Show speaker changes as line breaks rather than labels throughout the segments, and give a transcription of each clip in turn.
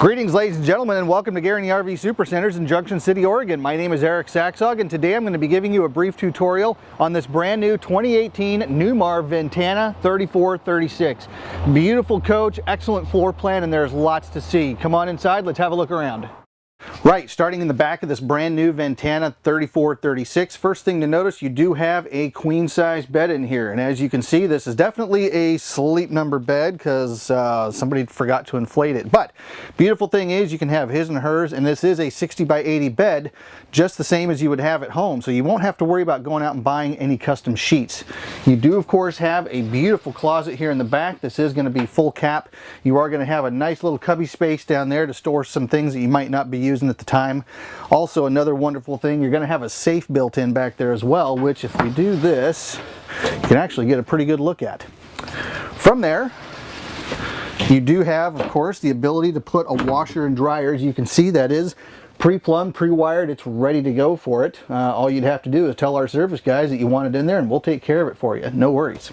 Greetings, ladies and gentlemen, and welcome to Guaranty RV Supercenters in Junction City, Oregon. My name is Erik.Sakshaug, and today I'm going to be giving you a brief tutorial on this brand new 2018 Newmar Ventana 3436. Beautiful coach, excellent floor plan, and there's lots to see. Come on inside, let's have a look around. Right, starting in the back of this brand new Ventana 3436, first thing to notice, you do have a queen size bed in here, and as you can see, this is definitely a sleep number bed because somebody forgot to inflate it. But beautiful thing is you can have his and hers, and this is a 60 by 80 bed, just the same as you would have at home, so you won't have to worry about going out and buying any custom sheets. You do of course have a beautiful closet here in the back. This is going to be full cap. You are going to have a nice little cubby space down there to store some things that you might not be using at the time. Also, another wonderful thing, you're going to have a safe built in back there as well, which if we do this, you can actually get a pretty good look at. From there, you do have, of course, the ability to put a washer and dryer. As you can see, that is pre-plumbed, pre-wired. It's ready to go for it. All you'd have to do is tell our service guys that you want it in there and we'll take care of it for you. No worries.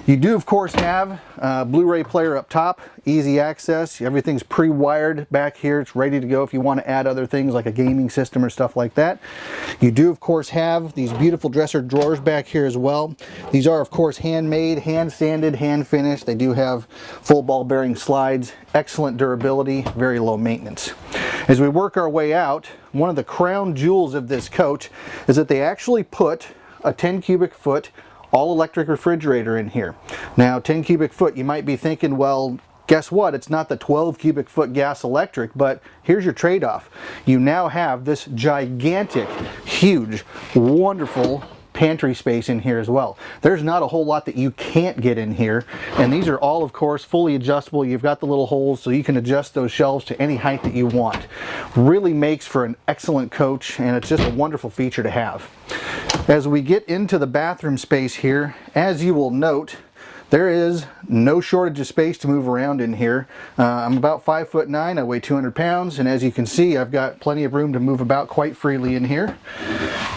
You do of course have a Blu-ray player up top, easy access. Everything's pre-wired back here. It's ready to go if you want to add other things like a gaming system or stuff like that. You do of course have these beautiful dresser drawers back here as well. These are of course handmade, hand sanded, hand finished. They do have full ball bearing slides, excellent durability, very low maintenance. As we work our way out, one of the crown jewels of this coach is that they actually put a 10 cubic foot all-electric refrigerator in here. Now 10 cubic foot, you might be thinking, well, guess what? It's not the 12 cubic foot gas electric, but here's your trade-off. You now have this gigantic, huge, wonderful pantry space in here as well. There's not a whole lot that you can't get in here, and these are all of course fully adjustable. You've got the little holes so you can adjust those shelves to any height that you want. Really makes for an excellent coach, and it's just a wonderful feature to have. As we get into the bathroom space here, as you will note, there is no shortage of space to move around in here. I'm about 5'9", I weigh 200 pounds, and as you can see, I've got plenty of room to move about quite freely in here,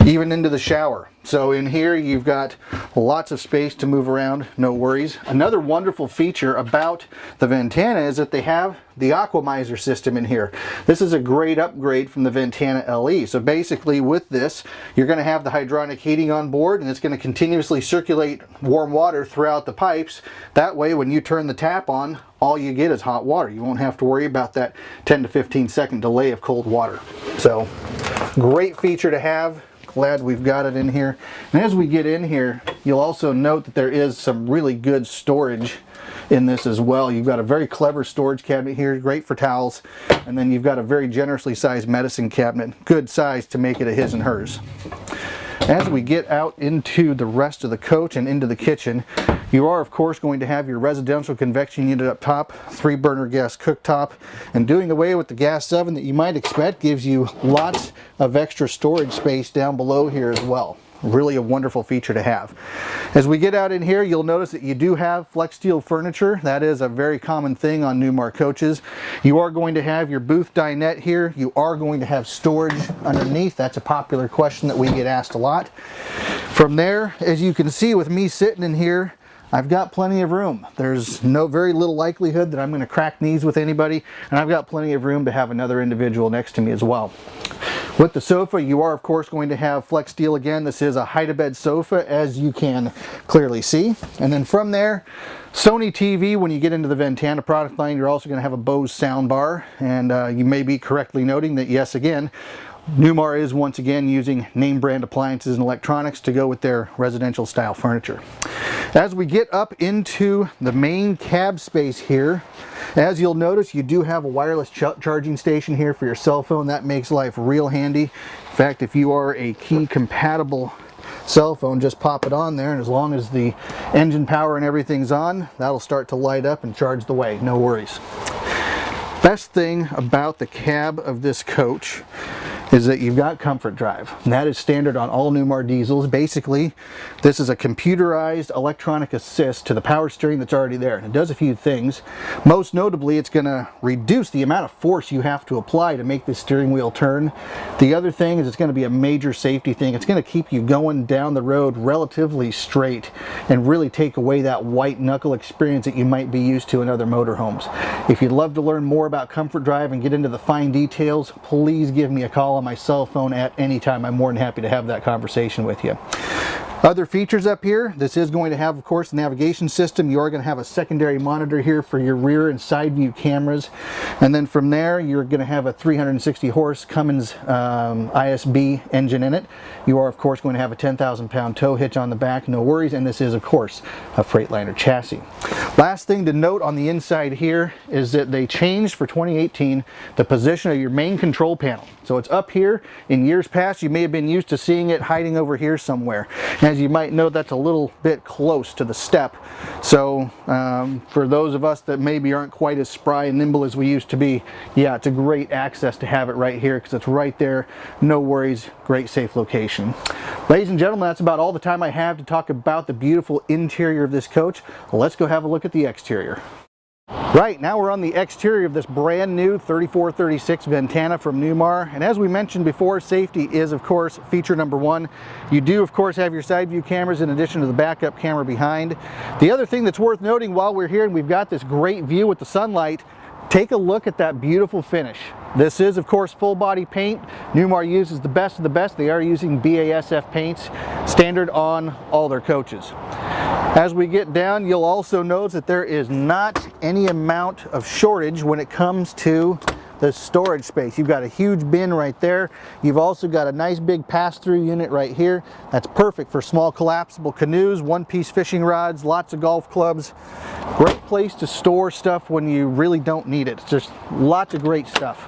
even into the shower. So in here you've got lots of space to move around, no worries. Another wonderful feature about the Ventana is that they have the Aqua system in here. This is a great upgrade from the Ventana LE. So basically with this, you're going to have the hydronic heating on board, and it's going to continuously circulate warm water throughout the pipes. That way when you turn the tap on, all you get is hot water. You won't have to worry about that 10 to 15 second delay of cold water. So great feature to have. Glad we've got it in here. And as we get in here, you'll also note that there is some really good storage in this as well. You've got a very clever storage cabinet here, great for towels, and then you've got a very generously sized medicine cabinet, good size to make it a his and hers. As we get out into the rest of the coach and into the kitchen, you are of course going to have your residential convection unit up top, 3-burner gas cooktop, and doing away with the gas oven that you might expect gives you lots of extra storage space down below here as well. Really a wonderful feature to have. As we get out in here, you'll notice that you do have Flexsteel Furniture. That is a very common thing on Newmar coaches. You are going to have your booth dinette here. You are going to have storage underneath. That's a popular question that we get asked a lot. From there, as you can see with me sitting in here, I've got plenty of room. There's very little likelihood that I'm going to crack knees with anybody, and I've got plenty of room to have another individual next to me as well. With the sofa, you are of course going to have Flexsteel again. This is a hide-a-bed sofa, as you can clearly see. And then from there, Sony TV. When you get into the Ventana product line, you're also going to have a Bose soundbar, and you may be correctly noting that yes, again, Newmar is once again using name brand appliances and electronics to go with their residential style furniture. As we get up into the main cab space here, as you'll notice, you do have a wireless charging station here for your cell phone. That makes life real handy. In fact, if you are a key compatible cell phone, just pop it on there, and as long as the engine power and everything's on, that'll start to light up and charge the way, no worries. Best thing about the cab of this coach is that you've got comfort drive. And that is standard on all Newmar diesels. Basically, this is a computerized electronic assist to the power steering that's already there. And it does a few things. Most notably, it's going to reduce the amount of force you have to apply to make this steering wheel turn. The other thing is it's going to be a major safety thing. It's going to keep you going down the road relatively straight and really take away that white knuckle experience that you might be used to in other motorhomes. If you'd love to learn more about comfort drive and get into the fine details, please give me a call on my cell phone at any time. I'm more than happy to have that conversation with you. Other features up here, this is going to have, of course, the navigation system. You are going to have a secondary monitor here for your rear and side view cameras. And then from there, you're going to have a 360 horse Cummins ISB engine in it. You are, of course, going to have a 10,000 pound tow hitch on the back, no worries. And this is, of course, a Freightliner chassis. Last thing to note on the inside here is that they changed for 2018 the position of your main control panel. So it's up here. In years past, you may have been used to seeing it hiding over here somewhere. As you might know, that's a little bit close to the step. So for those of us that maybe aren't quite as spry and nimble as we used to be, yeah, it's a great access to have it right here because it's right there. No worries, great safe location. Ladies and gentlemen, that's about all the time I have to talk about the beautiful interior of this coach. Let's go have a look at the exterior. Right, now we're on the exterior of this brand new 3436 Ventana from Newmar. And as we mentioned before, safety is, of course, feature number one. You do, of course, have your side view cameras in addition to the backup camera behind. The other thing that's worth noting while we're here and we've got this great view with the sunlight, take a look at that beautiful finish. This is, of course, full body paint. Newmar uses the best of the best. They are using BASF paints, standard on all their coaches. As we get down, you'll also notice that there is not any amount of shortage when it comes to the storage space. You've got a huge bin right there. You've also got a nice big pass-through unit right here. That's perfect for small collapsible canoes, one-piece fishing rods, lots of golf clubs. Great place to store stuff when you really don't need it. It's just lots of great stuff.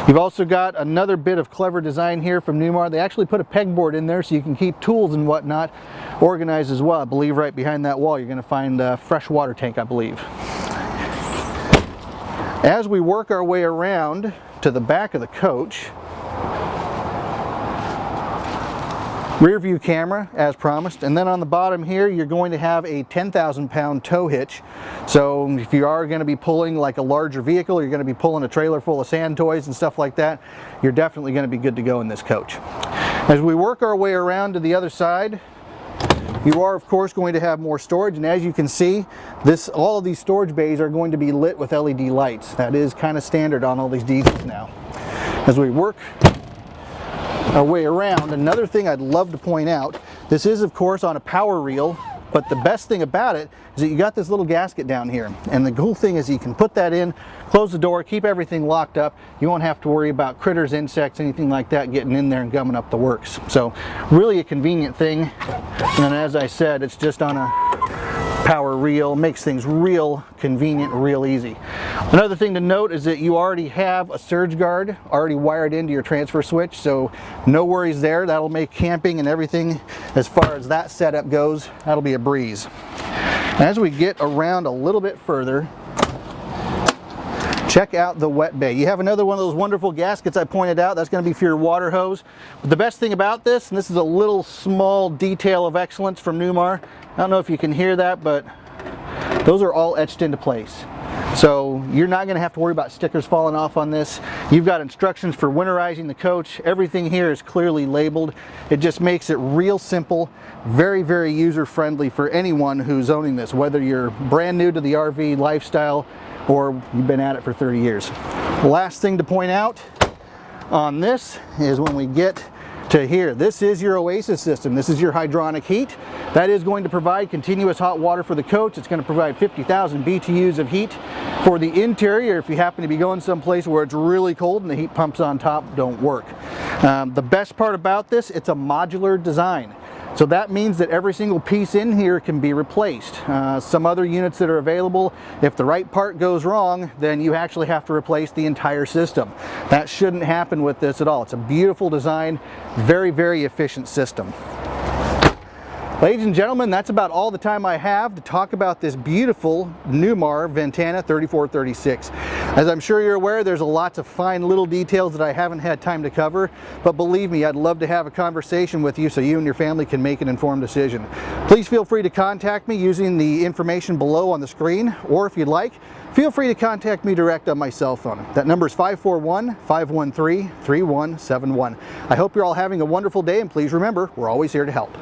You've also got another bit of clever design here from Newmar. They actually put a pegboard in there so you can keep tools and whatnot organized as well. I believe right behind that wall you're going to find a fresh water tank, I believe. As we work our way around to the back of the coach, rear view camera as promised, and then on the bottom here you're going to have a 10,000 pound tow hitch. So if you are going to be pulling like a larger vehicle, you're going to be pulling a trailer full of sand toys and stuff like that, you're definitely going to be good to go in this coach. As we work our way around to the other side, you are, of course, going to have more storage, and as you can see, all of these storage bays are going to be lit with LED lights. That is kind of standard on all these diesels now. As we work our way around, another thing I'd love to point out, this is, of course, on a power reel, but the best thing about it is that you got this little gasket down here, and the cool thing is you can put that in, close the door, keep everything locked up. You won't have to worry about critters, insects, anything like that getting in there and gumming up the works. So really a convenient thing, and as I said, it's just on a power reel, makes things real convenient, real easy. Another thing to note is that you already have a surge guard already wired into your transfer switch, so no worries there. That'll make camping and everything, as far as that setup goes, that'll be a breeze. As we get around a little bit further, check out the wet bay. You have another one of those wonderful gaskets I pointed out. That's going to be for your water hose. But the best thing about this, and this is a little small detail of excellence from Newmar, I don't know if you can hear that, but those are all etched into place. So you're not going to have to worry about stickers falling off on this. You've got instructions for winterizing the coach. Everything here is clearly labeled. It just makes it real simple, very, very user-friendly for anyone who's owning this, whether you're brand new to the RV lifestyle or you've been at it for 30 years. Last thing to point out on this is when we get to here, this is your Oasis system. This is your hydronic heat. That is going to provide continuous hot water for the coach. It's going to provide 50,000 BTUs of heat for the interior if you happen to be going someplace where it's really cold and the heat pumps on top don't work. The best part about this, it's a modular design. So that means that every single piece in here can be replaced. Some other units that are available, if the right part goes wrong, then you actually have to replace the entire system. That shouldn't happen with this at all. It's a beautiful design, very, very efficient system. Ladies and gentlemen, that's about all the time I have to talk about this beautiful Newmar Ventana 3436. As I'm sure you're aware, there's lots of fine little details that I haven't had time to cover, but believe me, I'd love to have a conversation with you so you and your family can make an informed decision. Please feel free to contact me using the information below on the screen, or if you'd like, feel free to contact me direct on my cell phone. That number is 541-513-3171. I hope you're all having a wonderful day, and please remember, we're always here to help.